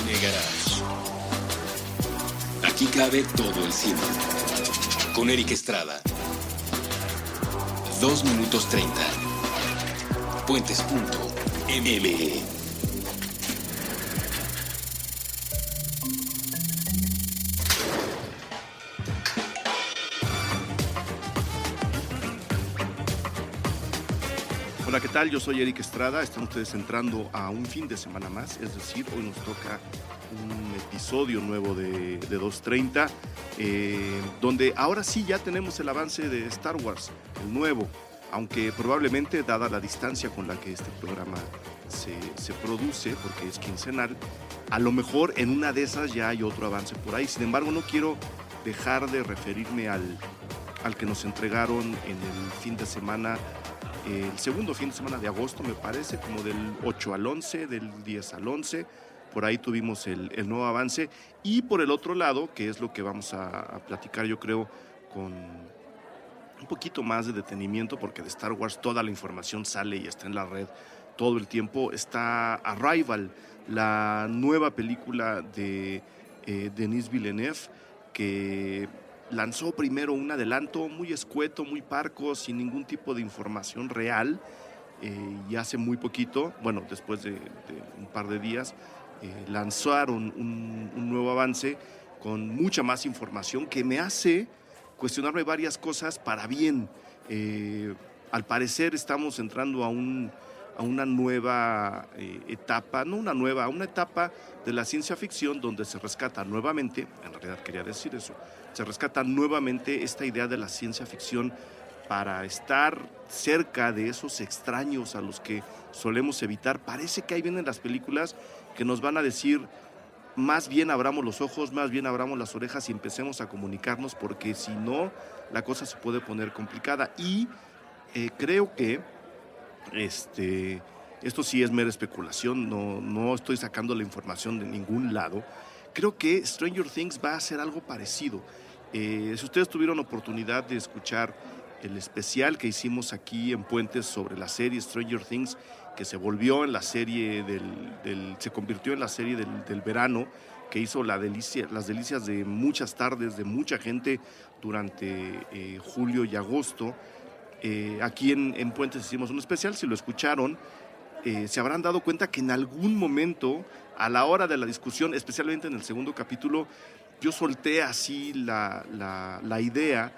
Cine Garage. Aquí cabe todo el cine. Con Eric Estrada. 2 minutos 30. Puentes.me. Hola, ¿qué tal? Yo soy Eric Estrada. Están ustedes entrando a un fin de semana más, es decir, hoy nos toca un episodio nuevo de 230, donde ahora sí ya tenemos el avance de Star Wars, el nuevo, aunque probablemente, dada la distancia con la que este programa se produce, porque es quincenal, a lo mejor en una de esas ya hay otro avance por ahí. Sin embargo, no quiero dejar de referirme al que nos entregaron en el fin de semana, el segundo fin de semana de agosto, me parece, como del 8 al 11, del 10 al 11, por ahí tuvimos el nuevo avance. Y por el otro lado, que es lo que vamos a platicar, yo creo, con un poquito más de detenimiento, porque de Star Wars toda la información sale y está en la red todo el tiempo, está Arrival, la nueva película de Denis Villeneuve, que lanzó primero un adelanto muy escueto, muy parco, sin ningún tipo de información real, y hace muy poquito, bueno, después de un par de días, lanzaron un nuevo avance con mucha más información que me hace cuestionarme varias cosas para bien. Al parecer estamos entrando a una nueva etapa, no una nueva, a una etapa de la ciencia ficción donde se rescata nuevamente, en realidad quería decir eso, se rescata nuevamente esta idea de la ciencia ficción para estar cerca de esos extraños a los que solemos evitar. Parece que ahí vienen las películas que nos van a decir: más bien abramos los ojos, más bien abramos las orejas y empecemos a comunicarnos, porque si no, la cosa se puede poner complicada. Y creo que esto sí es mera especulación, no estoy sacando la información de ningún lado. Creo que Stranger Things va a hacer algo parecido. Si ustedes tuvieron oportunidad de escuchar el especial que hicimos aquí en Puentes sobre la serie Stranger Things, que se volvió en la serie se convirtió en la serie del verano, que hizo las delicias de muchas tardes, de mucha gente durante julio y agosto. Aquí en Puentes hicimos un especial. Si lo escucharon, se habrán dado cuenta que en algún momento, a la hora de la discusión, especialmente en el segundo capítulo, yo solté así la idea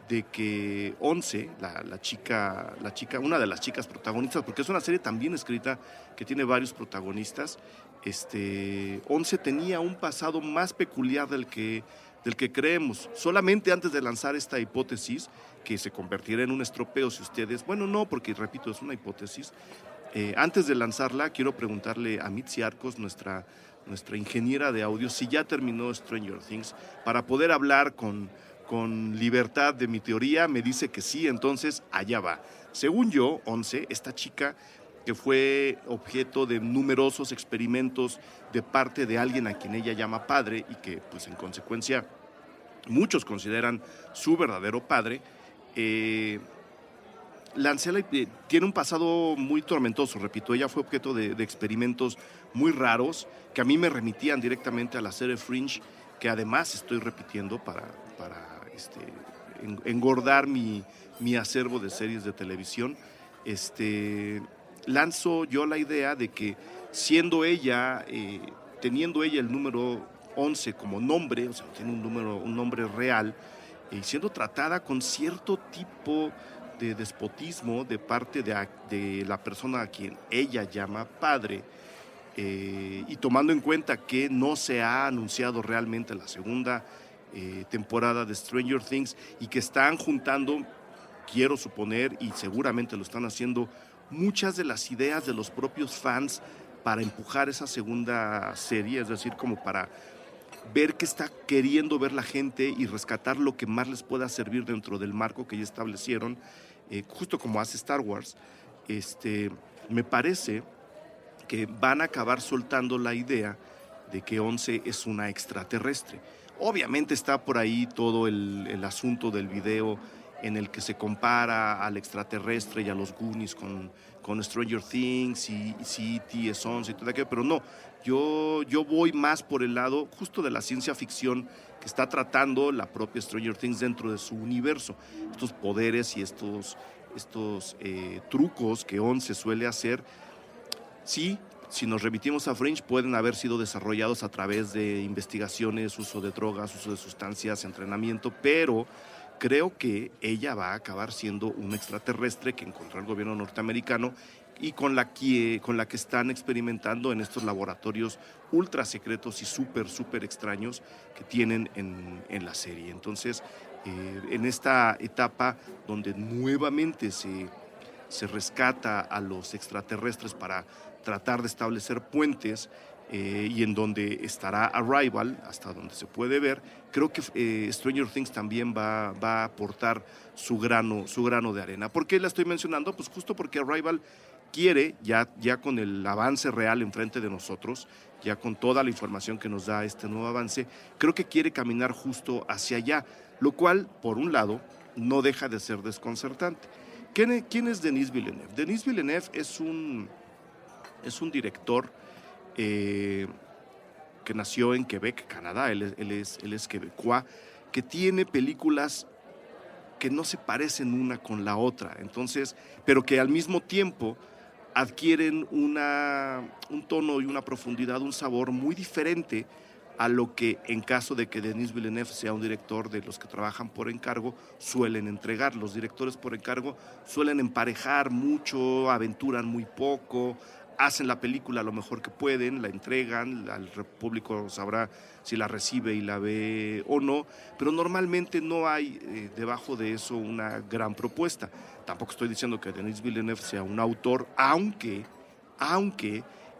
de que Once, la chica, una de las chicas protagonistas, porque es una serie también escrita que tiene varios protagonistas, Once tenía un pasado más peculiar del que creemos. Solamente antes de lanzar esta hipótesis, que se convertirá en un estropeo si ustedes, bueno, no, porque repito, es una hipótesis. Antes de lanzarla, quiero preguntarle a Mitzi Arcos, nuestra ingeniera de audio, si ya terminó Stranger Things, para poder hablar con libertad de mi teoría. Me dice que sí, entonces allá va. Según yo, Once, esta chica que fue objeto de numerosos experimentos de parte de alguien a quien ella llama padre, y que pues en consecuencia muchos consideran su verdadero padre, tiene un pasado muy tormentoso, repito. Ella fue objeto de experimentos muy raros que a mí me remitían directamente a la serie Fringe, que además estoy repitiendo para engordar mi acervo de series de televisión. Lanzo yo la idea de que teniendo ella el número 11 como nombre, o sea, tiene un nombre real, y siendo tratada con cierto tipo de despotismo de parte de la persona a quien ella llama padre, y tomando en cuenta que no se ha anunciado realmente la segunda temporada de Stranger Things, y que están juntando, quiero suponer, y seguramente lo están haciendo, muchas de las ideas de los propios fans para empujar esa segunda serie, es decir, como para ver qué está queriendo ver la gente y rescatar lo que más les pueda servir dentro del marco que ya establecieron, justo como hace Star Wars. Me parece que van a acabar soltando la idea de que Once es una extraterrestre. Obviamente está por ahí todo el asunto del video en el que se compara al extraterrestre y a los Goonies con Stranger Things y C.E.T., Sons y todo aquello, pero no, yo voy más por el lado justo de la ciencia ficción que está tratando la propia Stranger Things dentro de su universo, estos poderes y estos trucos que Once suele hacer. Sí, si nos remitimos a Fringe, pueden haber sido desarrollados a través de investigaciones, uso de drogas, uso de sustancias, entrenamiento, pero creo que ella va a acabar siendo un extraterrestre que encontró el gobierno norteamericano y con la que están experimentando en estos laboratorios ultra secretos y súper extraños que tienen en la serie. Entonces, en esta etapa donde nuevamente se rescata a los extraterrestres para tratar de establecer puentes, y en donde estará Arrival, hasta donde se puede ver, creo que Stranger Things también va a aportar su grano de arena. ¿Por qué la estoy mencionando? Pues justo porque Arrival quiere, ya con el avance real enfrente de nosotros, ya con toda la información que nos da este nuevo avance, creo que quiere caminar justo hacia allá, lo cual, por un lado, no deja de ser desconcertante. ¿Quién es Denis Villeneuve? Denis Villeneuve es un director que nació en Quebec, Canadá. Él es quebecois, que tiene películas que no se parecen una con la otra, entonces, pero que al mismo tiempo adquieren un tono y una profundidad, un sabor muy diferente a lo que, en caso de que Denis Villeneuve sea un director de los que trabajan por encargo, suelen entregar. Los directores por encargo suelen emparejar mucho, aventuran muy poco, hacen la película lo mejor que pueden, la entregan, el público sabrá si la recibe y la ve o no, pero normalmente no hay debajo de eso una gran propuesta. Tampoco estoy diciendo que Denis Villeneuve sea un autor, aunque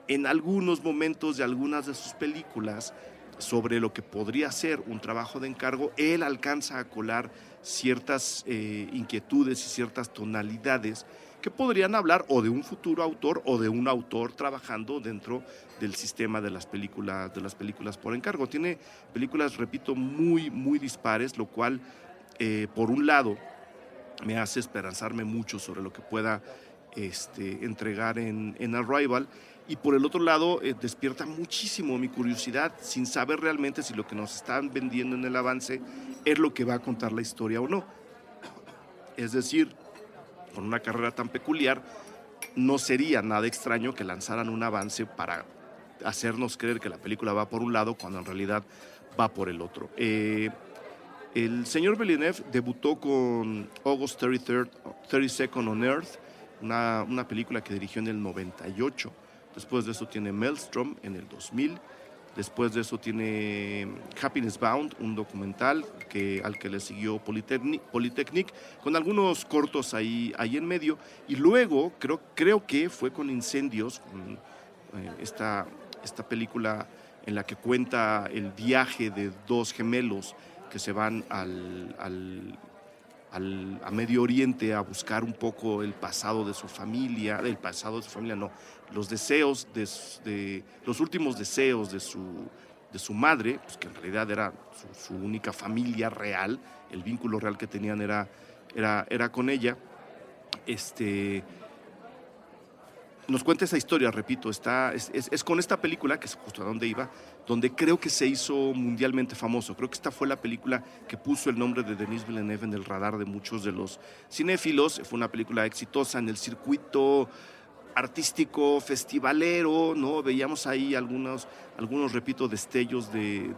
en algunos momentos de algunas de sus películas, sobre lo que podría ser un trabajo de encargo, él alcanza a colar ciertas inquietudes y ciertas tonalidades que podrían hablar o de un futuro autor o de un autor trabajando dentro del sistema de las películas por encargo. Tiene películas, repito, muy dispares, lo cual, por un lado, me hace esperanzarme mucho sobre lo que pueda entregar en Arrival, y por el otro lado despierta muchísimo mi curiosidad sin saber realmente si lo que nos están vendiendo en el avance es lo que va a contar la historia o no. Es decir, con una carrera tan peculiar, no sería nada extraño que lanzaran un avance para hacernos creer que la película va por un lado cuando en realidad va por el otro. El señor Villeneuve debutó con August 32nd on Earth, una película que dirigió en el 98. Después de eso tiene Maelstrom en el 2000. Después de eso tiene Happiness Bound, un documental al que le siguió Polytechnic, con algunos cortos ahí en medio. Y luego creo que fue con Incendios, con esta película en la que cuenta el viaje de dos gemelos que se van a Medio Oriente a buscar un poco el pasado de su familia, los deseos los últimos deseos de su madre, pues que en realidad era su única familia real, el vínculo real que tenían era con ella. Nos cuenta esa historia, repito, es con esta película, que es justo a donde iba, donde creo que se hizo mundialmente famoso. Creo que esta fue la película que puso el nombre de Denis Villeneuve en el radar de muchos de los cinéfilos. Fue una película exitosa en el circuito artístico, festivalero, ¿no? Veíamos ahí algunos repito, destellos de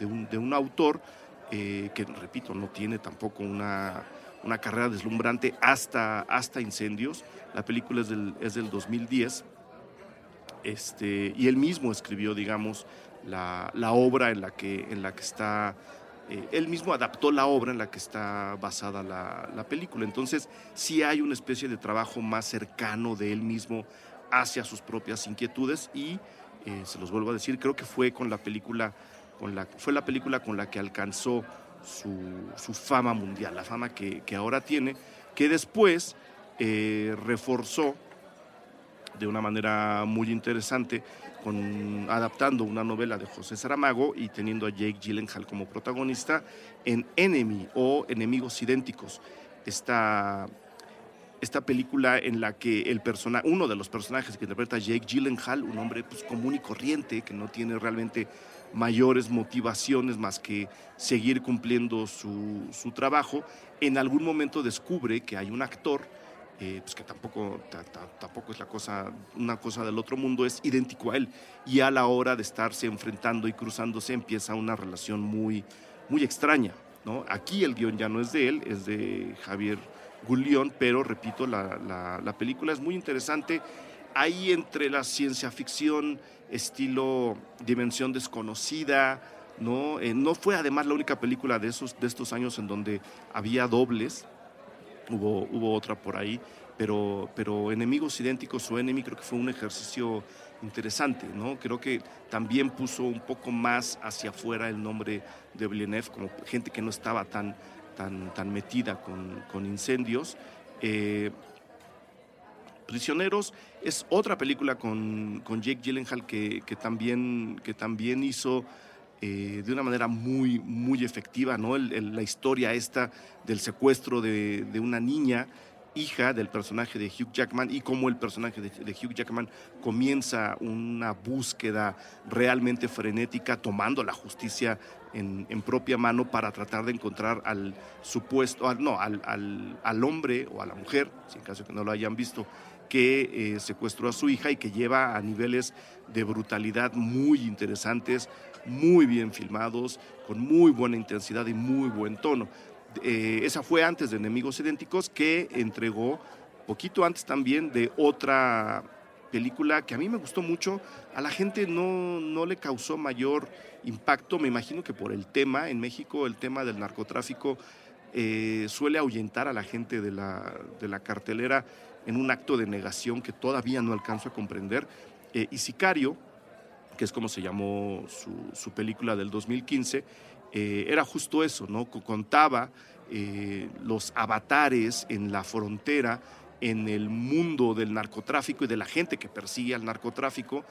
un autor que, repito, no tiene tampoco una carrera deslumbrante hasta Incendios. La película es del 2010, y él mismo escribió, digamos, la obra en la que está, él mismo adaptó la obra en la que está basada la película. Entonces sí hay una especie de trabajo más cercano de él mismo hacia sus propias inquietudes, y se los vuelvo a decir, creo que fue la película con la que alcanzó su fama mundial, la fama que ahora tiene, que después reforzó de una manera muy interesante adaptando una novela de José Saramago y teniendo a Jake Gyllenhaal como protagonista en Enemy, o Enemigos Idénticos. esta película en la que uno de los personajes que interpreta Jake Gyllenhaal, un hombre pues, común y corriente, que no tiene realmente mayores motivaciones más que seguir cumpliendo su trabajo, en algún momento descubre que hay un actor, pues que tampoco es una cosa del otro mundo, es idéntico a él, y a la hora de estarse enfrentando y cruzándose empieza una relación muy, muy extraña, ¿no? Aquí el guión ya no es de él, es de Javier Gullion, pero repito, la película es muy interesante. Ahí entre la ciencia ficción, estilo Dimensión Desconocida, ¿no? No fue además la única película de estos años en donde había dobles, hubo otra por ahí, pero Enemigos Idénticos o Enemy creo que fue un ejercicio interesante, ¿no? Creo que también puso un poco más hacia afuera el nombre de Villeneuve, como gente que no estaba tan metida con incendios. Prisioneros es otra película con Jake Gyllenhaal que también hizo de una manera muy, muy efectiva, ¿no? La historia esta del secuestro de una niña, hija del personaje de Hugh Jackman, y cómo el personaje de Hugh Jackman comienza una búsqueda realmente frenética, tomando la justicia en propia mano para tratar de encontrar al hombre o a la mujer, si en caso de que no lo hayan visto, que secuestró a su hija y que lleva a niveles de brutalidad muy interesantes, muy bien filmados, con muy buena intensidad y muy buen tono. Esa fue antes de Enemigos Idénticos, que entregó poquito antes también de otra película que a mí me gustó mucho. A la gente no le causó mayor impacto, me imagino que por el tema. En México el tema del narcotráfico suele ahuyentar a la gente de la cartelera en un acto de negación que todavía no alcanzo a comprender. Y Sicario, que es como se llamó su película del 2015, era justo eso, ¿no? Contaba los avatares en la frontera, en el mundo del narcotráfico y de la gente que persigue al narcotráfico,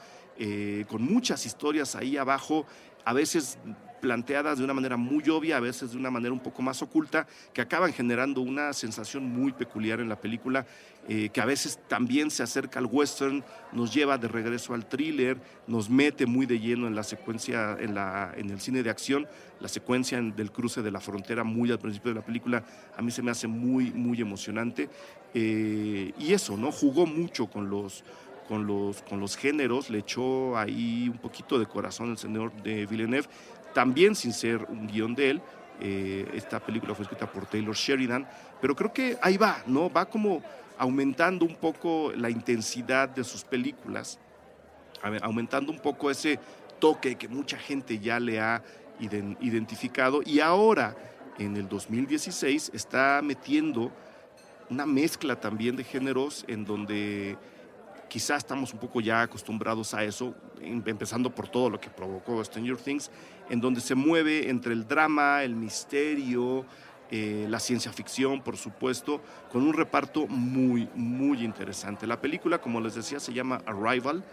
con muchas historias ahí abajo, a veces planteadas de una manera muy obvia, a veces de una manera un poco más oculta, que acaban generando una sensación muy peculiar en la película, que a veces también se acerca al western, nos lleva de regreso al thriller, nos mete muy de lleno en la secuencia, en el cine de acción. La secuencia del cruce de la frontera muy al principio de la película a mí se me hace muy, muy emocionante, y eso, ¿no? Jugó mucho con los géneros, le echó ahí un poquito de corazón el señor de Villeneuve, también sin ser un guión de él. Esta película fue escrita por Taylor Sheridan, pero creo que ahí va, ¿no? Va como aumentando un poco la intensidad de sus películas, aumentando un poco ese toque que mucha gente ya le ha identificado, y ahora en el 2016 está metiendo una mezcla también de géneros en donde quizás estamos un poco ya acostumbrados a eso, empezando por todo lo que provocó Stranger Things, en donde se mueve entre el drama, el misterio, la ciencia ficción, por supuesto, con un reparto muy, muy interesante. La película, como les decía, se llama Arrival,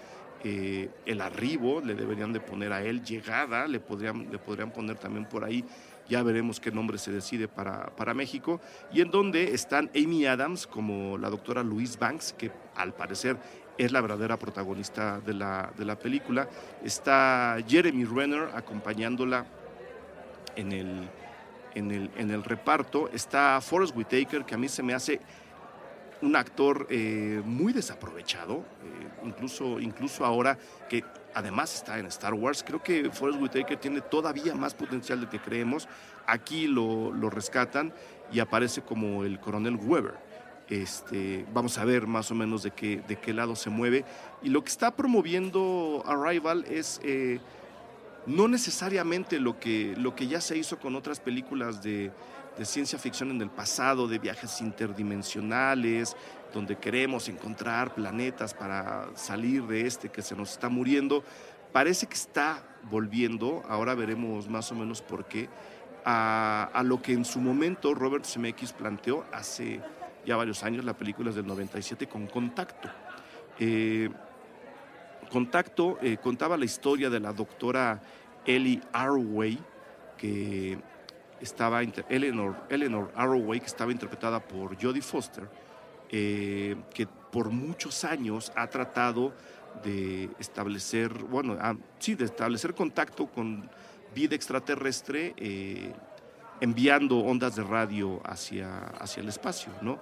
El Arribo, le deberían de poner a él, Llegada, le podrían poner también por ahí, ya veremos qué nombre se decide para México, y en donde están Amy Adams como la doctora Louise Banks, que al parecer es la verdadera protagonista de la película. Está Jeremy Renner acompañándola en el reparto. Está Forest Whitaker, que a mí se me hace un actor muy desaprovechado, incluso ahora que además está en Star Wars. Creo que Forest Whitaker tiene todavía más potencial del que creemos. Aquí lo rescatan y aparece como el coronel Weber. Vamos a ver más o menos de qué lado se mueve. Y lo que está promoviendo Arrival es no necesariamente lo que ya se hizo con otras películas de ciencia ficción en el pasado, de viajes interdimensionales, donde queremos encontrar planetas para salir de que se nos está muriendo. Parece que está volviendo, ahora veremos más o menos por qué, a lo que en su momento Robert Zemeckis planteó hace ya varios años. La película es del 97, con Contacto. Contacto contaba la historia de la doctora Ellie Arroway, que Eleanor Arroway, que estaba interpretada por Jodie Foster, que por muchos años ha tratado de establecer, de establecer contacto con vida extraterrestre, enviando ondas de radio hacia el espacio, ¿no?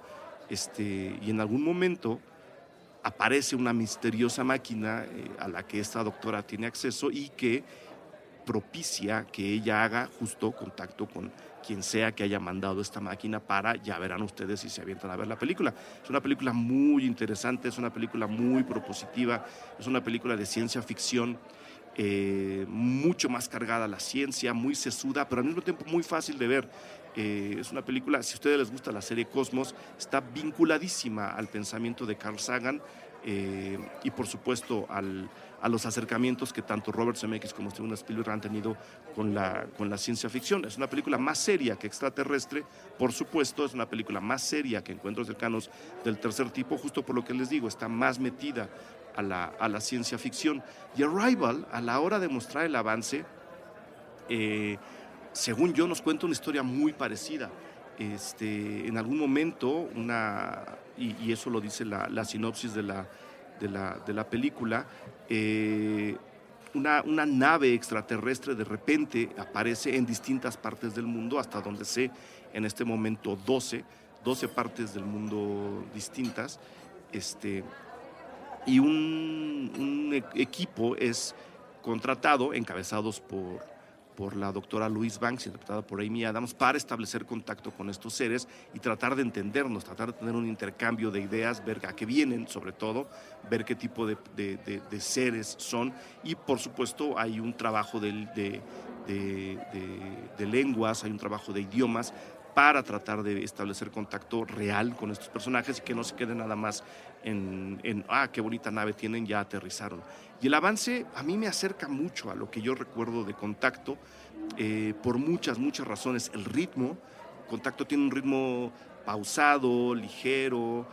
Y en algún momento aparece una misteriosa máquina a la que esta doctora tiene acceso y que propicia que ella haga justo contacto con quien sea que haya mandado esta máquina para, ya verán ustedes si se avientan a ver la película. Es una película muy interesante, es una película muy propositiva, es una película de ciencia ficción, mucho más cargada a la ciencia, muy sesuda, pero al mismo tiempo muy fácil de ver. Es una película, si a ustedes les gusta la serie Cosmos, está vinculadísima al pensamiento de Carl Sagan, y por supuesto a los acercamientos que tanto Robert Zemeckis como Steven Spielberg han tenido con la ciencia ficción. Es una película más seria que Extraterrestre, por supuesto, es una película más seria que Encuentros cercanos del tercer tipo, justo por lo que les digo, está más metida a la ciencia ficción. Y Arrival, a la hora de mostrar el avance, según yo, nos cuenta una historia muy parecida. En algún momento, y eso lo dice la sinopsis de la película, una nave extraterrestre de repente aparece en distintas partes del mundo, hasta donde sé en este momento 12 partes del mundo distintas, y un equipo es contratado, encabezados por la doctora Louise Banks, interpretada por Amy Adams, para establecer contacto con estos seres y tratar de entendernos, tratar de tener un intercambio de ideas, ver a qué vienen, sobre todo, ver qué tipo de seres son, y por supuesto hay un trabajo de lenguas, hay un trabajo de idiomas para tratar de establecer contacto real con estos personajes y que no se quede nada más en qué bonita nave tienen, ya aterrizaron. Y el avance a mí me acerca mucho a lo que yo recuerdo de Contacto, por muchas razones. El ritmo, Contacto tiene un ritmo pausado, ligero,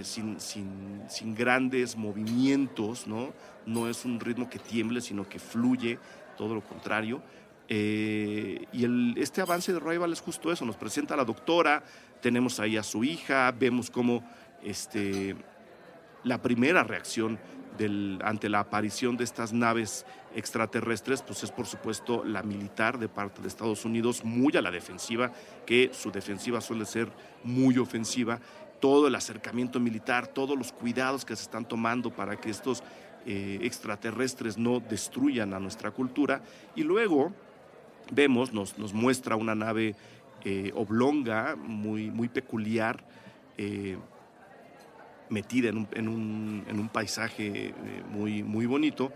sin grandes movimientos, ¿no? No es un ritmo que tiemble, sino que fluye, todo lo contrario. Y este avance de Arrival es justo eso, nos presenta a la doctora, tenemos ahí a su hija, vemos cómo la primera reacción ante la aparición de estas naves extraterrestres, pues es por supuesto la militar de parte de Estados Unidos, muy a la defensiva, que su defensiva suele ser muy ofensiva, todo el acercamiento militar, todos los cuidados que se están tomando para que estos extraterrestres no destruyan a nuestra cultura. Y luego vemos, nos muestra una nave oblonga, muy peculiar, metida en un paisaje muy bonito.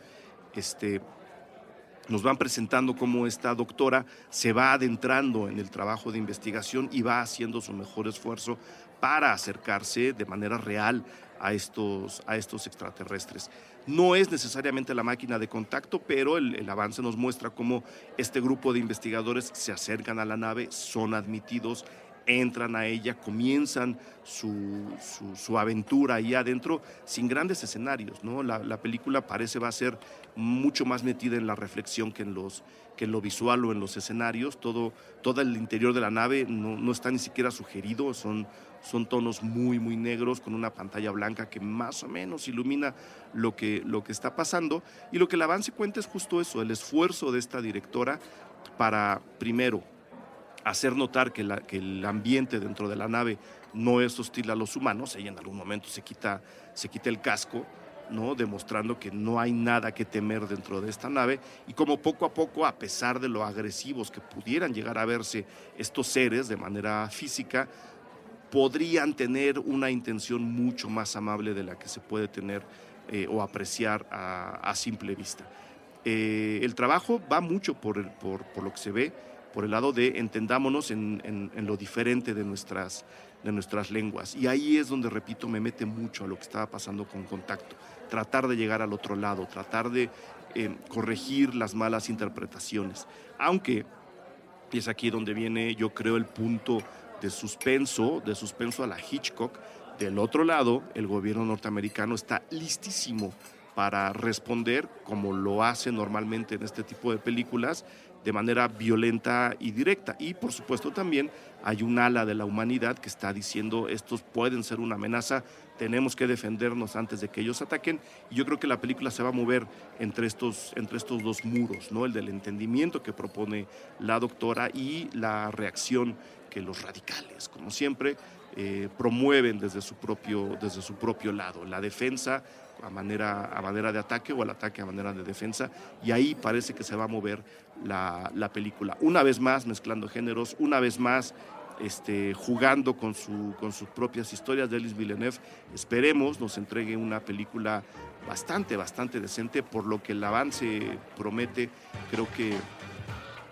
Nos van presentando cómo esta doctora se va adentrando en el trabajo de investigación y va haciendo su mejor esfuerzo para acercarse de manera real a estos extraterrestres. No es necesariamente la máquina de contacto, pero el avance nos muestra cómo este grupo de investigadores se acercan a la nave, son admitidos, entran a ella, comienzan su aventura ahí adentro sin grandes escenarios, ¿no? La película va a ser mucho más metida en la reflexión que en lo visual o en los escenarios. Todo el interior de la nave no está ni siquiera sugerido, son tonos muy negros con una pantalla blanca que más o menos ilumina lo que está pasando, y lo que el avance cuenta es justo eso, el esfuerzo de esta directora para, primero, hacer notar que el ambiente dentro de la nave no es hostil a los humanos. Ella en algún momento se quita el casco, ¿no? Demostrando que no hay nada que temer dentro de esta nave, y como poco a poco, a pesar de lo agresivos que pudieran llegar a verse estos seres de manera física, podrían tener una intención mucho más amable de la que se puede tener o apreciar a simple vista. El trabajo va mucho por lo que se ve, por el lado de entendámonos en lo diferente de nuestras lenguas. Y ahí es donde, repito, me mete mucho a lo que estaba pasando con Contacto. Tratar de llegar al otro lado, tratar de corregir las malas interpretaciones. Aunque es aquí donde viene, yo creo, el punto de suspenso a la Hitchcock. Del otro lado, el gobierno norteamericano está listísimo para responder, como lo hace normalmente en este tipo de películas, de manera violenta y directa. Y por supuesto también hay un ala de la humanidad que está diciendo estos pueden ser una amenaza, tenemos que defendernos antes de que ellos ataquen. Y yo creo que la película se va a mover entre estos dos muros, ¿no? El del entendimiento que propone la doctora y la reacción que los radicales, como siempre, promueven desde su propio lado, la defensa a manera de ataque o el ataque a manera de defensa, y ahí parece que se va a mover la película. Una vez más mezclando géneros, una vez más jugando con sus propias historias. Denis Villeneuve, esperemos, nos entregue una película bastante decente, por lo que el avance promete.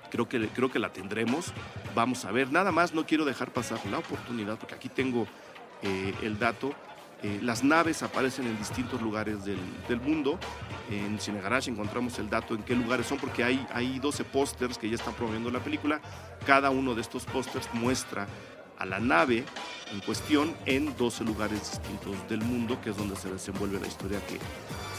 Creo que la tendremos. Vamos a ver, nada más no quiero dejar pasar la oportunidad, porque aquí tengo el dato. Las naves aparecen en distintos lugares del mundo. En Cine Garage encontramos el dato en qué lugares son, porque hay 12 pósters que ya están promoviendo la película. Cada uno de estos pósters muestra a la nave en cuestión en 12 lugares distintos del mundo, que es donde se desenvuelve la historia que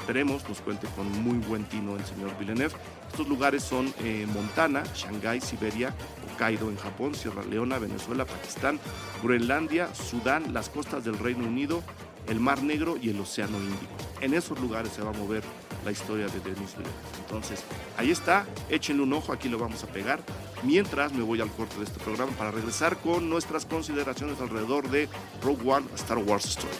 esperemos nos cuente con muy buen tino el señor Villeneuve. Estos lugares son Montana, Shanghái, Siberia, Hokkaido en Japón, Sierra Leona, Venezuela, Pakistán, Groenlandia, Sudán, las costas del Reino Unido, el Mar Negro y el Océano Índico. En esos lugares se va a mover la historia de Denis Villeneuve. Entonces, ahí está, échenle un ojo, aquí lo vamos a pegar. Mientras me voy al corte de este programa para regresar con nuestras consideraciones alrededor de Rogue One, Star Wars Story.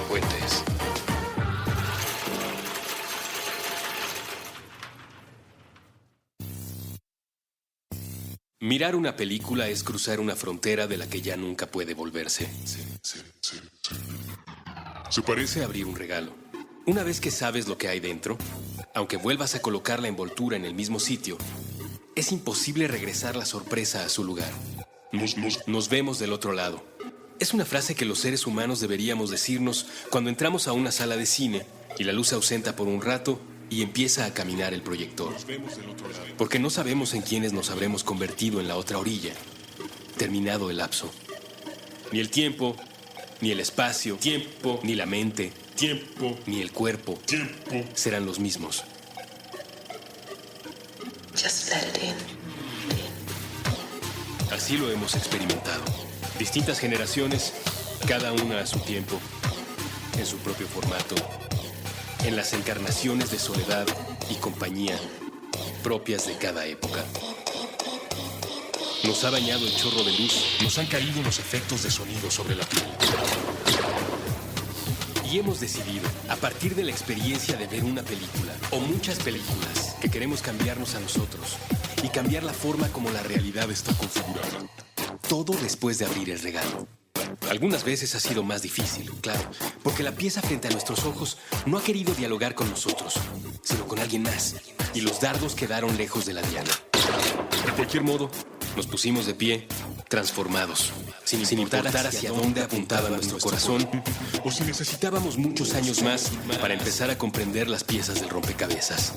Puentes. Mirar una película es cruzar una frontera de la que ya nunca puede volverse. Se parece a abrir un regalo. Una vez que sabes lo que hay dentro, aunque vuelvas a colocar la envoltura en el mismo sitio, es imposible regresar la sorpresa a su lugar. Nos vemos del otro lado. Es una frase que los seres humanos deberíamos decirnos cuando entramos a una sala de cine y la luz se ausenta por un rato y empieza a caminar el proyector. Porque no sabemos en quiénes nos habremos convertido en la otra orilla, terminado el lapso. Ni el tiempo, ni el espacio, ni la mente, ni el cuerpo serán los mismos. Just let it in. Así lo hemos experimentado. Distintas generaciones, cada una a su tiempo, en su propio formato, en las encarnaciones de soledad y compañía propias de cada época. Nos ha bañado el chorro de luz, nos han caído los efectos de sonido sobre la piel. Y hemos decidido, a partir de la experiencia de ver una película o muchas películas, que queremos cambiarnos a nosotros y cambiar la forma como la realidad está configurada. Todo después de abrir el regalo. Algunas veces ha sido más difícil, claro, porque la pieza frente a nuestros ojos no ha querido dialogar con nosotros, sino con alguien más, y los dardos quedaron lejos de la diana. De cualquier modo, nos pusimos de pie, transformados, sin importar hacia dónde apuntaba nuestro corazón, o si necesitábamos muchos años más para empezar a comprender las piezas del rompecabezas.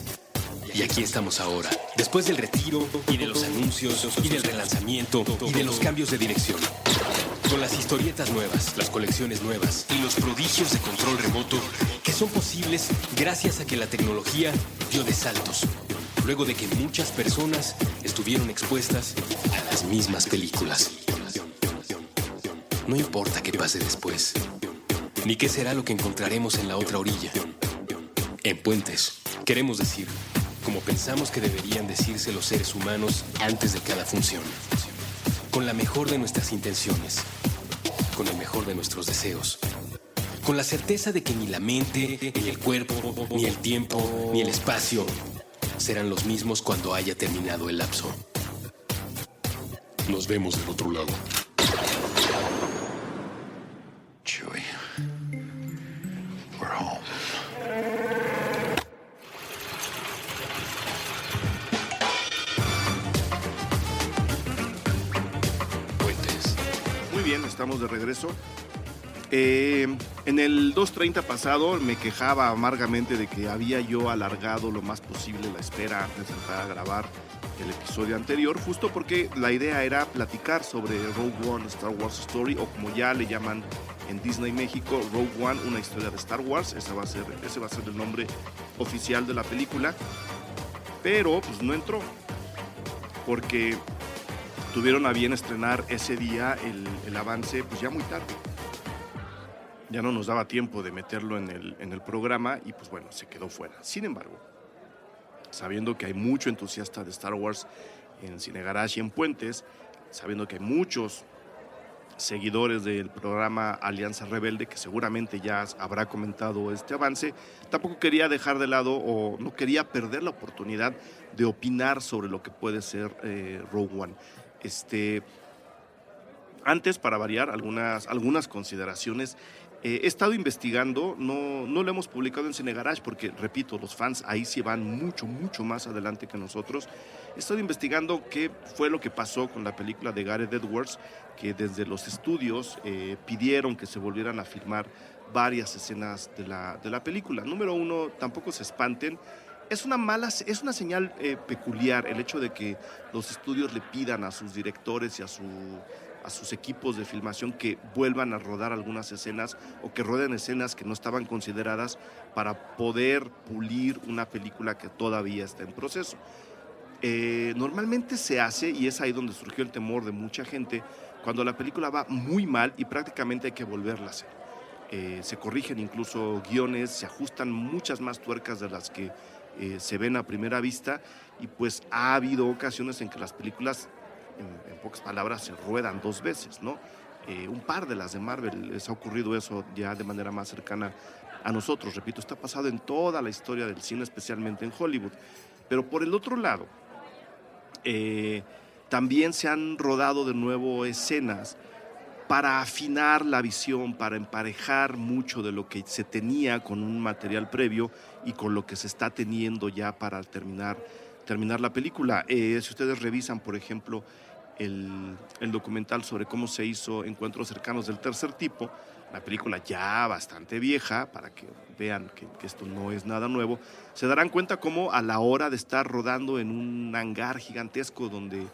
Y aquí estamos ahora, después del retiro y de los anuncios y del relanzamiento y de los cambios de dirección. Con las historietas nuevas, las colecciones nuevas y los prodigios de control remoto que son posibles gracias a que la tecnología dio de saltos, luego de que muchas personas estuvieron expuestas a las mismas películas. No importa qué pase después, ni qué será lo que encontraremos en la otra orilla. En Puentes, queremos decir, como pensamos que deberían decirse los seres humanos antes de cada función, con la mejor de nuestras intenciones, con el mejor de nuestros deseos, con la certeza de que ni la mente, ni el cuerpo, ni el tiempo, ni el espacio serán los mismos cuando haya terminado el lapso. Nos vemos del otro lado. Chewie, we're home. Bien, estamos de regreso. En el 2:30 pasado me quejaba amargamente de que había yo alargado lo más posible la espera antes de entrar a grabar el episodio anterior, justo porque la idea era platicar sobre Rogue One, Star Wars Story, o como ya le llaman en Disney México, Rogue One, una historia de Star Wars. Ese va a ser el nombre oficial de la película. Pero pues no entró, porque tuvieron a bien estrenar ese día el avance pues ya muy tarde. Ya no nos daba tiempo de meterlo en el programa y pues bueno, se quedó fuera. Sin embargo, sabiendo que hay mucho entusiasta de Star Wars en Cine Garage y en Puentes, sabiendo que hay muchos seguidores del programa Alianza Rebelde, que seguramente ya habrá comentado este avance, tampoco quería dejar de lado o no quería perder la oportunidad de opinar sobre lo que puede ser Rogue One. Antes, para variar, algunas consideraciones. He estado investigando, no lo hemos publicado en Cine Garage porque, repito, los fans ahí sí van mucho más adelante que nosotros. He estado investigando qué fue lo que pasó con la película de Gareth Edwards, que desde los estudios pidieron que se volvieran a filmar varias escenas de la película. Número uno, tampoco se espanten. Es una señal peculiar el hecho de que los estudios le pidan a sus directores y a sus equipos de filmación que vuelvan a rodar algunas escenas o que rueden escenas que no estaban consideradas para poder pulir una película que todavía está en proceso. Normalmente se hace, y es ahí donde surgió el temor de mucha gente, cuando la película va muy mal y prácticamente hay que volverla a hacer. Se corrigen incluso guiones, se ajustan muchas más tuercas de las que se ven a primera vista, y pues ha habido ocasiones en que las películas, en pocas palabras, se ruedan 2 veces, ¿no? Un par de las de Marvel les ha ocurrido eso ya de manera más cercana a nosotros. Repito, está pasado en toda la historia del cine, especialmente en Hollywood. Pero por el otro lado, también se han rodado de nuevo escenas para afinar la visión, para emparejar mucho de lo que se tenía con un material previo y con lo que se está teniendo ya para terminar la película. Si ustedes revisan, por ejemplo, el documental sobre cómo se hizo Encuentros Cercanos del Tercer Tipo, la película ya bastante vieja, para que vean que esto no es nada nuevo, se darán cuenta cómo a la hora de estar rodando en un hangar gigantesco donde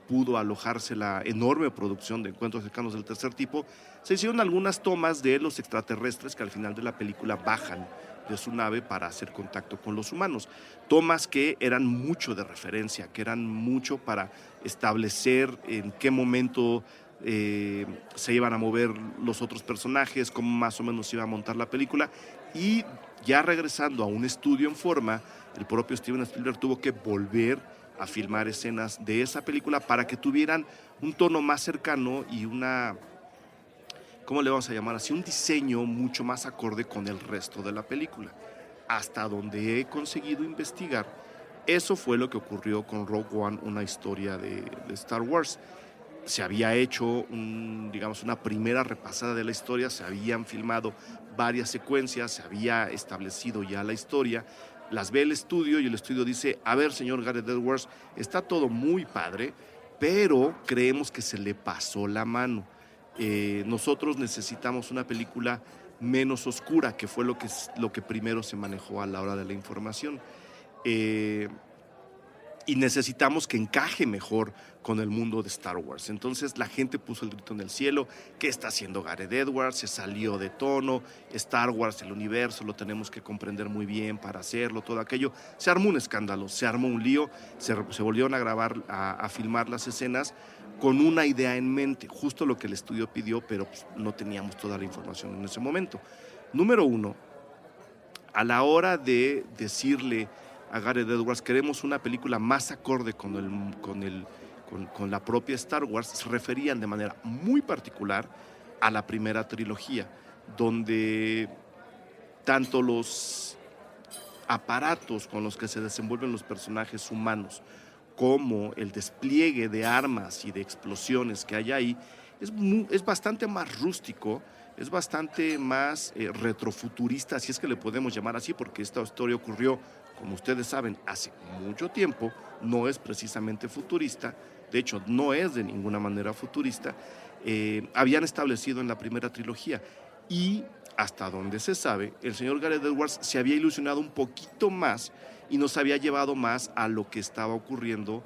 pudo alojarse la enorme producción de Encuentros Cercanos del Tercer Tipo, se hicieron algunas tomas de los extraterrestres que al final de la película bajan de su nave para hacer contacto con los humanos. Tomas que eran mucho de referencia, que eran mucho para establecer en qué momento se iban a mover los otros personajes, cómo más o menos se iba a montar la película. Y ya regresando a un estudio en forma, el propio Steven Spielberg tuvo que volver a filmar escenas de esa película para que tuvieran un tono más cercano y una, ¿cómo le vamos a llamar así? Un diseño mucho más acorde con el resto de la película. Hasta donde he conseguido investigar, eso fue lo que ocurrió con Rogue One, una historia de Star Wars. Se había hecho una primera repasada de la historia, se habían filmado varias secuencias, se había establecido ya la historia. Las ve el estudio y el estudio dice: a ver, señor Gareth Edwards, está todo muy padre, pero creemos que se le pasó la mano. Nosotros necesitamos una película menos oscura, que fue lo que primero se manejó a la hora de la información. Y necesitamos que encaje mejor con el mundo de Star Wars. Entonces la gente puso el grito en el cielo: ¿qué está haciendo Gareth Edwards? Se salió de tono. Star Wars, el universo, lo tenemos que comprender muy bien para hacerlo, todo aquello. Se armó un escándalo, se armó un lío, se volvieron a grabar, a filmar las escenas con una idea en mente, justo lo que el estudio pidió, pero pues no teníamos toda la información en ese momento. Número uno, a la hora de decirle a Gareth Edwards: queremos una película más acorde con la propia Star Wars, se referían de manera muy particular a la primera trilogía, donde tanto los aparatos con los que se desenvuelven los personajes humanos como el despliegue de armas y de explosiones que hay ahí es bastante más rústico, es bastante más retrofuturista, si es que le podemos llamar así, porque esta historia ocurrió, como ustedes saben, hace mucho tiempo. No es precisamente futurista, de hecho no es de ninguna manera futurista. Habían establecido en la primera trilogía, y hasta donde se sabe, el señor Gareth Edwards se había ilusionado un poquito más y nos había llevado más a lo que estaba ocurriendo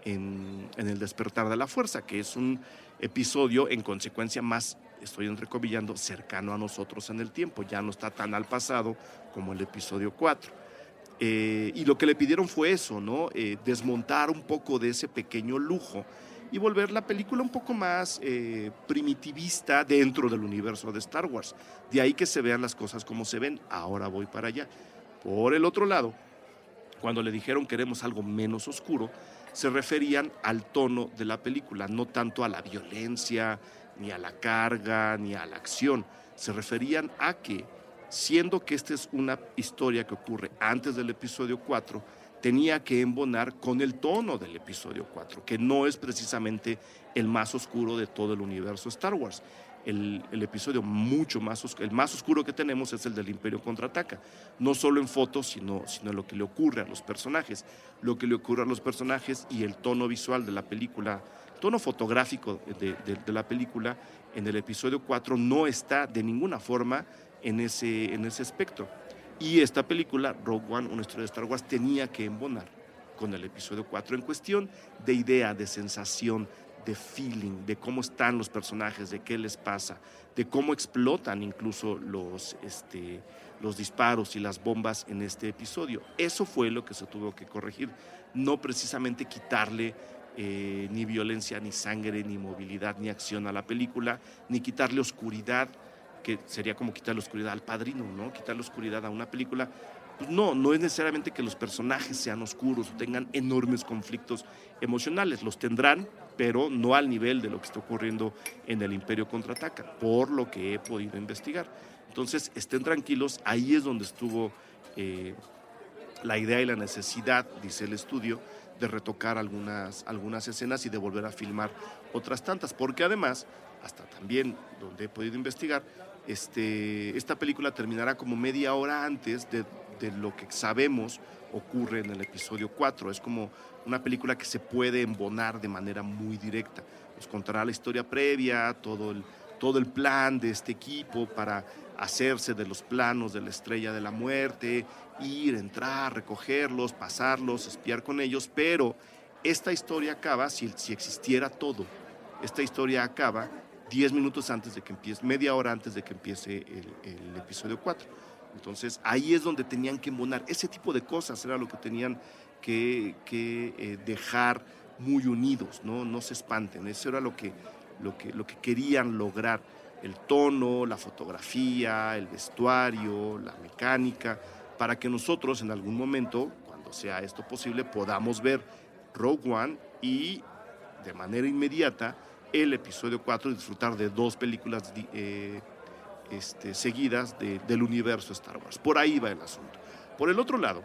en El Despertar de la Fuerza, que es un episodio en consecuencia más estoy entrecomillando, cercano a nosotros en el tiempo, ya no está tan al pasado como el episodio 4. Y lo que le pidieron fue eso, ¿no? Desmontar un poco de ese pequeño lujo y volver la película un poco más primitivista dentro del universo de Star Wars. De ahí que se vean las cosas como se ven. Ahora voy para allá. Por el otro lado, cuando le dijeron queremos algo menos oscuro, se referían al tono de la película, no tanto a la violencia, ni a la carga, ni a la acción. Se referían a que, siendo que esta es una historia que ocurre antes del episodio 4, tenía que embonar con el tono del episodio 4, que no es precisamente el más oscuro de todo el universo Star Wars. El episodio el más oscuro que tenemos es el del Imperio Contraataca, no solo en fotos, sino en lo que le ocurre a los personajes. Lo que le ocurre a los personajes y el tono visual de la película, tono fotográfico de la película en el episodio 4 no está de ninguna forma en ese espectro. Y esta película, Rogue One, una historia de Star Wars, tenía que embonar con el episodio 4 en cuestión de idea, de sensación, de feeling, de cómo están los personajes, de qué les pasa, de cómo explotan incluso los disparos y las bombas en este episodio. Eso fue lo que se tuvo que corregir, no precisamente quitarle ni violencia, ni sangre, ni movilidad, ni acción a la película, ni quitarle oscuridad, que sería como quitarle oscuridad al Padrino, ¿no? Quitarle oscuridad a una película. Pues no es necesariamente que los personajes sean oscuros o tengan enormes conflictos emocionales, los tendrán, pero no al nivel de lo que está ocurriendo en el Imperio Contraataca, por lo que he podido investigar. Entonces, estén tranquilos, ahí es donde estuvo la idea y la necesidad, dice el estudio, de retocar algunas escenas y de volver a filmar otras tantas, porque además, hasta también donde he podido investigar, esta película terminará como media hora antes de lo que sabemos ocurre en el episodio 4. Es como una película que se puede embonar de manera muy directa. Nos contará la historia previa, todo el plan de este equipo para hacerse de los planos de la Estrella de la Muerte, ir, entrar, recogerlos, pasarlos, espiar con ellos, pero esta historia acaba, si existiera todo, esta historia acaba 10 minutos antes de que empiece, media hora antes de que empiece el episodio 4. Entonces ahí es donde tenían que embonar. Ese tipo de cosas era lo que tenían que dejar muy unidos, no se espanten. Eso era lo que querían lograr. El tono, la fotografía, el vestuario, la mecánica, para que nosotros en algún momento, cuando sea esto posible, podamos ver Rogue One y de manera inmediata el episodio 4 y disfrutar de dos películas seguidas del universo Star Wars. Por ahí va el asunto. Por el otro lado,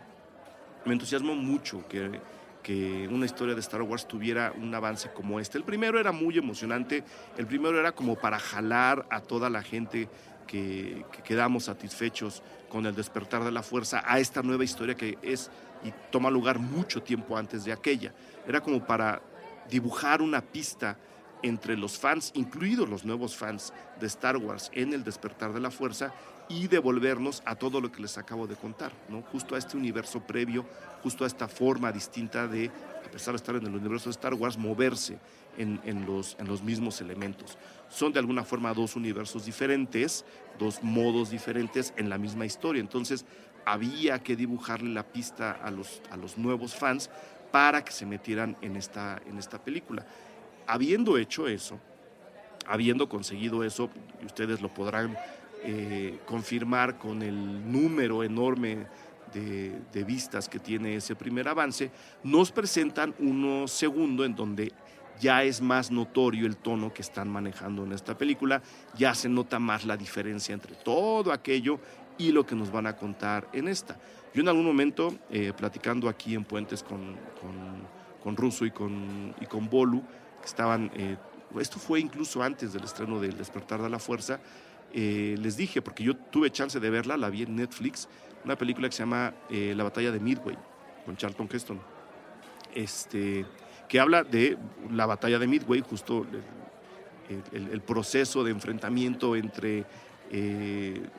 me entusiasmó mucho que una historia de Star Wars tuviera un avance como este. El primero era muy emocionante, el primero era como para jalar a toda la gente que quedamos satisfechos con el despertar de la fuerza a esta nueva historia que es y toma lugar mucho tiempo antes de aquella. Era como para dibujar una pista entre los fans, incluidos los nuevos fans de Star Wars en el despertar de la fuerza, y devolvernos a todo lo que les acabo de contar, ¿no? Justo a este universo previo, justo a esta forma distinta de, a pesar de estar en el universo de Star Wars, moverse en los mismos elementos. Son de alguna forma dos universos diferentes, dos modos diferentes en la misma historia. Entonces había que dibujarle la pista a los nuevos fans para que se metieran en esta película. Habiendo hecho eso, habiendo conseguido eso, y ustedes lo podrán confirmar con el número enorme de vistas que tiene ese primer avance, nos presentan uno segundo en donde ya es más notorio el tono que están manejando en esta película, ya se nota más la diferencia entre todo aquello y lo que nos van a contar en esta. Yo en algún momento, platicando aquí en Puentes con Russo y con Bolu, que estaban, esto fue incluso antes del estreno del Despertar de la Fuerza, les dije, porque yo tuve chance de verla, la vi en Netflix, una película que se llama La Batalla de Midway, con Charlton Heston, que habla de la batalla de Midway, justo el proceso de enfrentamiento entre el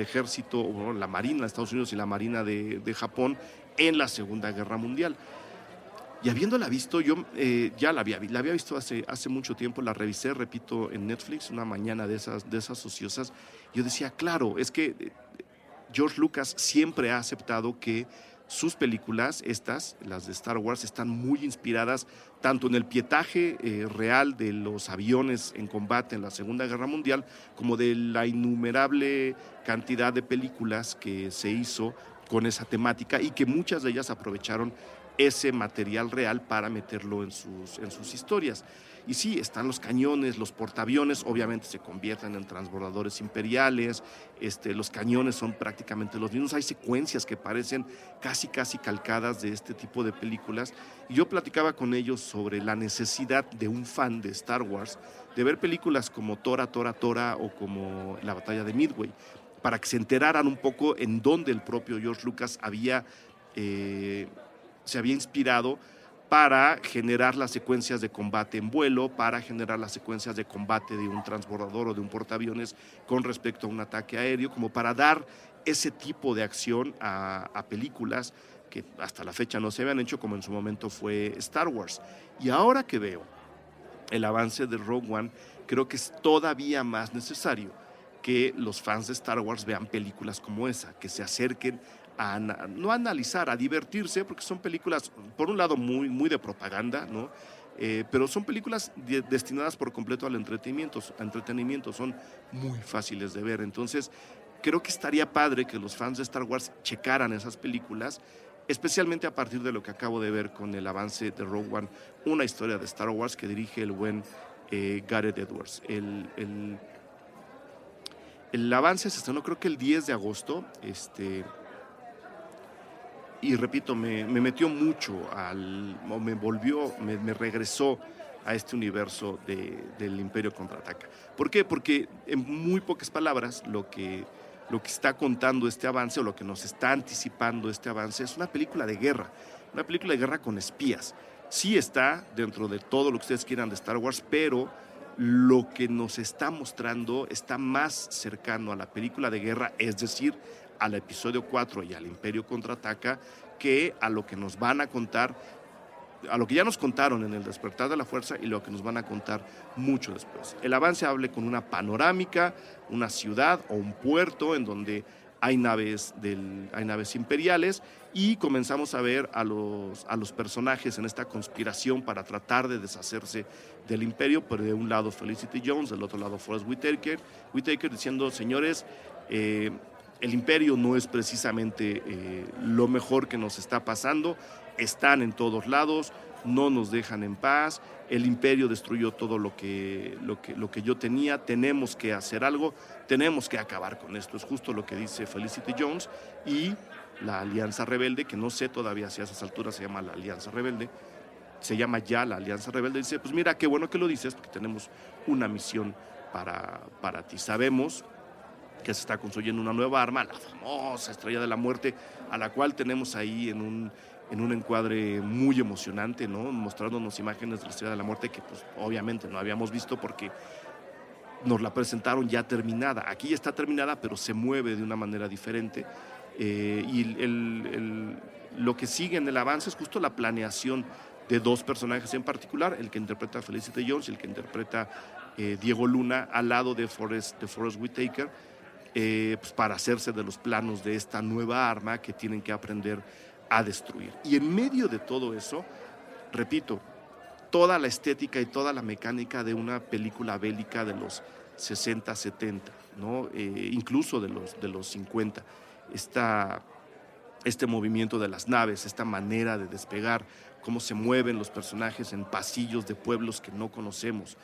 ejército, o la marina de Estados Unidos y la marina de Japón en la Segunda Guerra Mundial. Y habiéndola visto, yo ya la había visto hace mucho tiempo, la revisé, repito, en Netflix, una mañana de esas ociosas. Yo decía, claro, es que George Lucas siempre ha aceptado que sus películas, las de Star Wars, están muy inspiradas tanto en el pietaje real de los aviones en combate en la Segunda Guerra Mundial, como de la innumerable cantidad de películas que se hizo con esa temática y que muchas de ellas aprovecharon ese material real para meterlo en sus historias. Y sí, están los cañones, los portaaviones, obviamente se convierten en transbordadores imperiales, los cañones son prácticamente los mismos, hay secuencias que parecen casi calcadas de este tipo de películas, y yo platicaba con ellos sobre la necesidad de un fan de Star Wars de ver películas como Tora, Tora, Tora o como La Batalla de Midway, para que se enteraran un poco en dónde el propio George Lucas se había inspirado para generar las secuencias de combate en vuelo, para generar las secuencias de combate de un transbordador o de un portaaviones con respecto a un ataque aéreo, como para dar ese tipo de acción a películas que hasta la fecha no se habían hecho, como en su momento fue Star Wars. Y ahora que veo el avance de Rogue One, creo que es todavía más necesario que los fans de Star Wars vean películas como esa, que se acerquen no a analizar, a divertirse, porque son películas, por un lado, muy de propaganda, ¿no? Pero son películas destinadas por completo al entretenimiento, son muy fáciles de ver. Entonces, creo que estaría padre que los fans de Star Wars checaran esas películas, especialmente a partir de lo que acabo de ver con el avance de Rogue One, una historia de Star Wars que dirige el buen Gareth Edwards. El avance se estrenó creo que el 10 de agosto, y repito, me metió mucho, me regresó a este universo del Imperio Contraataca. ¿Por qué? Porque en muy pocas palabras lo que está contando este avance, o lo que nos está anticipando este avance, es una película de guerra con espías. Sí está dentro de todo lo que ustedes quieran de Star Wars, pero lo que nos está mostrando está más cercano a la película de guerra, es decir, al episodio 4 y al Imperio Contraataca, que a lo que nos van a contar, a lo que ya nos contaron en El Despertar de la Fuerza y lo que nos van a contar mucho después. El avance habla con una panorámica, una ciudad o un puerto en donde hay naves imperiales, y comenzamos a ver a los personajes en esta conspiración para tratar de deshacerse del imperio, pero de un lado Felicity Jones, del otro lado Forrest Whitaker diciendo, señores, el imperio no es precisamente lo mejor que nos está pasando, están en todos lados, no nos dejan en paz, el imperio destruyó todo lo que yo tenía, tenemos que hacer algo, tenemos que acabar con esto. Es justo lo que dice Felicity Jones, y la Alianza Rebelde, que no sé todavía si a esas alturas se llama la Alianza Rebelde, se llama ya la Alianza Rebelde, dice, pues mira, qué bueno que lo dices, porque tenemos una misión para ti. Sabemos que se está construyendo una nueva arma, la famosa Estrella de la Muerte, a la cual tenemos ahí en un encuadre muy emocionante, ¿no? Mostrándonos imágenes de la Estrella de la Muerte que pues obviamente no habíamos visto porque nos la presentaron ya terminada. Aquí ya está terminada, pero se mueve de una manera diferente. Lo que sigue en el avance es justo la planeación de dos personajes en particular, el que interpreta a Felicity Jones y el que interpreta Diego Luna, al lado de Forrest Whitaker, pues para hacerse de los planos de esta nueva arma que tienen que aprender a destruir. Y en medio de todo eso, repito, toda la estética y toda la mecánica de una película bélica de los 60, 70, ¿no? Incluso de los 50. Este movimiento de las naves, esta manera de despegar, cómo se mueven los personajes en pasillos de pueblos que no conocemos.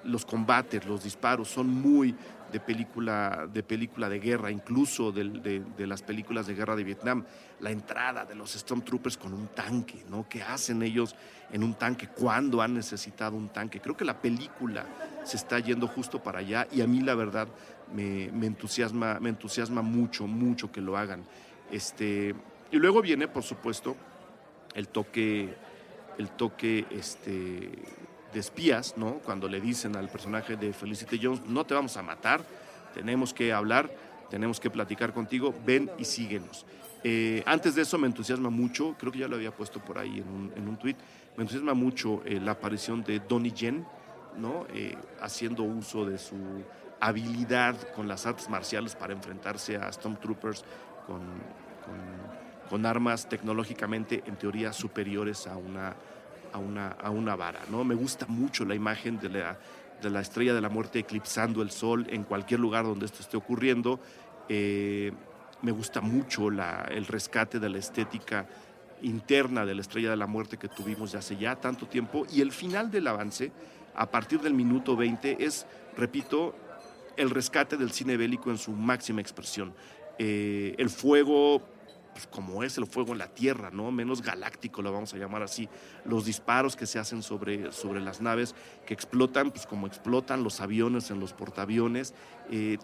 Los combates, los disparos son muy de película de guerra, incluso de las películas de guerra de Vietnam. La entrada de los Stormtroopers con un tanque, ¿no? ¿Qué hacen ellos en un tanque? ¿Cuándo han necesitado un tanque? Creo que la película se está yendo justo para allá, y a mí la verdad me entusiasma mucho que lo hagan. Y luego viene, por supuesto, el toque de espías, ¿no? Cuando le dicen al personaje de Felicity Jones, no te vamos a matar, tenemos que hablar, tenemos que platicar contigo, ven y síguenos. Antes de eso me entusiasma mucho, creo que ya lo había puesto por ahí en un tweet, me entusiasma mucho la aparición de Donnie Yen, ¿no? Haciendo uso de su habilidad con las artes marciales para enfrentarse a Stormtroopers con armas tecnológicamente en teoría superiores a una vara, ¿no? Me gusta mucho la imagen de la Estrella de la Muerte eclipsando el sol en cualquier lugar donde esto esté ocurriendo. Me gusta mucho el rescate de la estética interna de la Estrella de la Muerte que tuvimos hace ya tanto tiempo, y el final del avance, a partir del minuto 20, es, repito, el rescate del cine bélico en su máxima expresión. El fuego, pues como es el fuego en la Tierra, ¿no? Menos galáctico, lo vamos a llamar así. Los disparos que se hacen sobre las naves que explotan, pues como explotan los aviones en los portaaviones.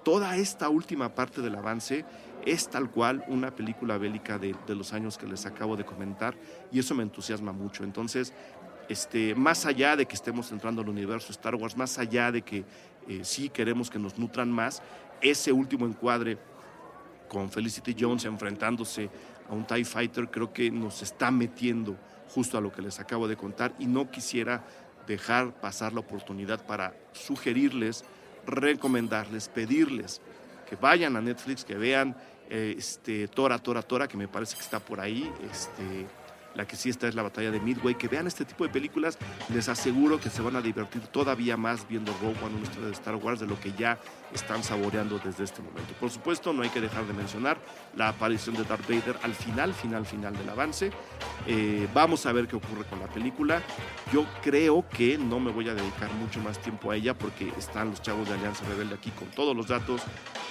Toda esta última parte del avance es tal cual una película bélica de los años que les acabo de comentar, y eso me entusiasma mucho. Entonces, más allá de que estemos entrando al universo Star Wars, más allá de que sí queremos que nos nutran más, ese último encuadre con Felicity Jones enfrentándose a un TIE Fighter creo que nos está metiendo justo a lo que les acabo de contar, y no quisiera dejar pasar la oportunidad para sugerirles, recomendarles, pedirles que vayan a Netflix, que vean Tora, que me parece que está por ahí, la que sí está es La Batalla de Midway, que vean este tipo de películas. Les aseguro que se van a divertir todavía más viendo Rogue One, una historia de Star Wars, de lo que ya están saboreando desde este momento. Por supuesto, no hay que dejar de mencionar la aparición de Darth Vader al final del avance. Vamos a ver qué ocurre con la película. Yo creo que no me voy a dedicar mucho más tiempo a ella, porque están los chavos de Alianza Rebelde aquí con todos los datos,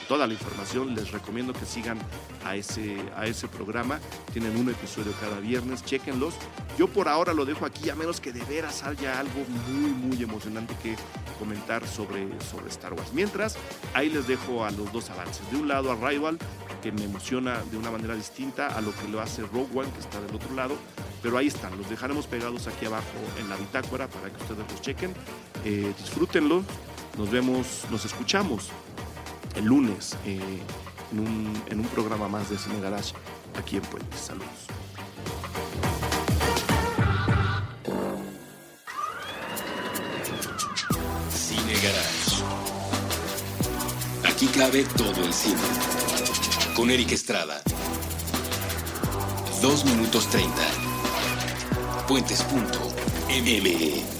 toda la información. Les recomiendo que sigan a ese programa. Tienen un episodio cada viernes, chéquenlos. Yo por ahora lo dejo aquí, a menos que de veras haya algo muy, muy emocionante que comentar sobre Star Wars. Mientras, ahí les dejo a los dos avances. De un lado, Arrival, que me emociona de una manera distinta a lo que lo hace Rogue One, que está del otro lado, pero ahí están, los dejaremos pegados aquí abajo en la bitácora para que ustedes los chequen. Disfrútenlo, nos escuchamos el lunes en un programa más de Cine Garage aquí en Puentes. Saludos. Cine Garage. Aquí cabe todo el cine. Con Eric Estrada. 2 minutos 30. Puentes.me